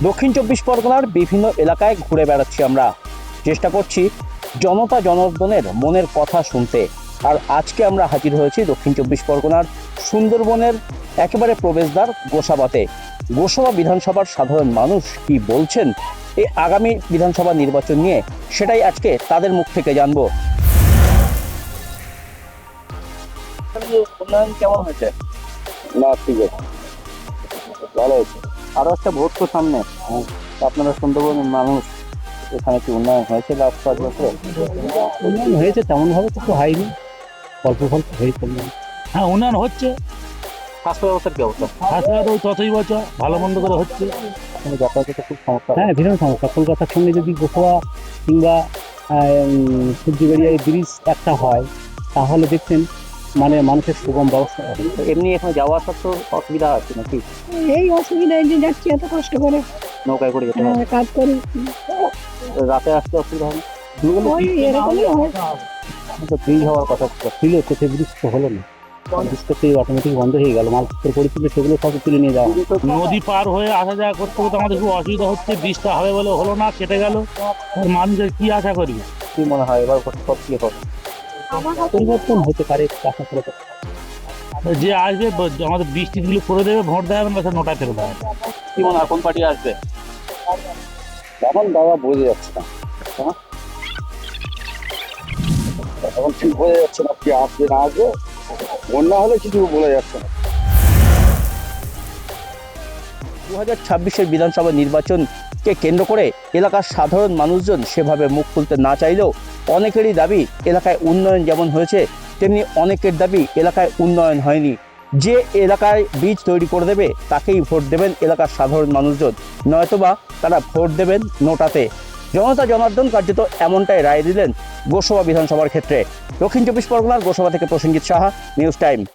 দক্ষিণ চব্বিশ পরগনার বিভিন্ন এলাকায় ঘুরে বেড়াচ্ছি আমরা, চেষ্টা করছি জনতা জনার্দনের মনের কথা শুনতে। আর আজকে আমরা হাজির হয়েছি দক্ষিণ চব্বিশ পরগনার সুন্দরবনের একেবারে প্রবেশদ্বার গোসাবাতে। গোসাবা বিধানসভার সাধারণ মানুষ কি বলছেন এই আগামী বিধানসভা নির্বাচন নিয়ে, সেটাই আজকে তাদের মুখ থেকে জানবো। উন্নয়ন কেমন হয়েছে? না, ঠিক আছে, ভালো হয়েছে। আরো একটা ভোট তো সামনে, আপনারা সুন্দরবনের মানুষ, এখানে কি উন্নয়ন হয়েছে লাস্ট 5 বছরে? উন্নয়ন হয়েছে, তেমনভাবে তো হয়নি, অল্প স্বল্প হয়েছে উন্নয়ন। হ্যাঁ, উন্নয়ন হচ্ছে। স্বাস্থ্য ব্যবস্থার কি অবস্থা? হাসপাতাল ওই ততই বছর ভালো মন্দ করে হচ্ছে। এখানে যাতায়াতে তো খুব সমস্যা। হ্যাঁ, ভীষণ সমস্যা। কলকাতার সঙ্গে যদি গোসবা কিংবা সূর্যবেড়িয়া ব্রিজ একটা হয়, তাহলে দেখছেন মানে মানুষের সুগম ব্যবস্থা হবে। এমনি এখানে যাওয়া আসার তো অসুবিধা আছে নাকি? এই অসুবিধায় যে যাচ্ছি এত কষ্ট করে, নৌকায় করে যেতে হয়, কাজ করি, রাতে আসতে অসুবিধা হয় না? ওই এরকমই হয়। তো ব্রিজ হওয়ার কথা ছিল, তো সে ব্রিজ তো হলো না। ব্রিজ তো অটোমেটিক বন্ধ হয়ে গেল, মালপত্র পরিস্থিতি সেগুলো সব তুলে নিয়ে যাওয়া। নদী পার হয়ে আসা যাওয়া করতে করতে আমাদের খুব অসুবিধা হচ্ছে। ব্রিজটা হবে বলে হলো না, কেটে গেল। মানুষের কি আশা করি? কি মনে হয় এবার সব কি হবে? পরিবর্তন হতে পারে, আশা করে তো। যে আসবে আমাদের বৃষ্টিগুলো করে দেবে, ভোট দেওয়া হবে না, সে নোটা ফেলে দেওয়া হবে। কি মনে হয় কোন পার্টি আসবে? এখন বাবা বোঝা যাচ্ছে না, এখন ঠিক বোঝা যাচ্ছে না কি আসবে না আসবে। বন্যা হলে কিছু বোঝা যাচ্ছে না। 2026-এর বিধানসভা নির্বাচনকে কেন্দ্র করে এলাকার সাধারণ মানুষজন সেভাবে মুখ খুলতে না চাইলেও অনেকেরই দাবি এলাকায় উন্নয়ন যেমন হয়েছে, তেমনি অনেকের দাবি এলাকায় উন্নয়ন হয়নি। যে এলাকায় বীজ তৈরি করে দেবে তাকেই ভোট দেবেন এলাকার সাধারণ মানুষজন, নয়তোবা তারা ভোট দেবেন নোটাতে। জনতা জনার্দন কার্যত এমনটাই রায় দিলেন গোসাবা বিধানসভার ক্ষেত্রে। দক্ষিণ চব্বিশ পরগনার গোসাবা থেকে প্রসেনজিৎ সাহা, নিউজ টাইম।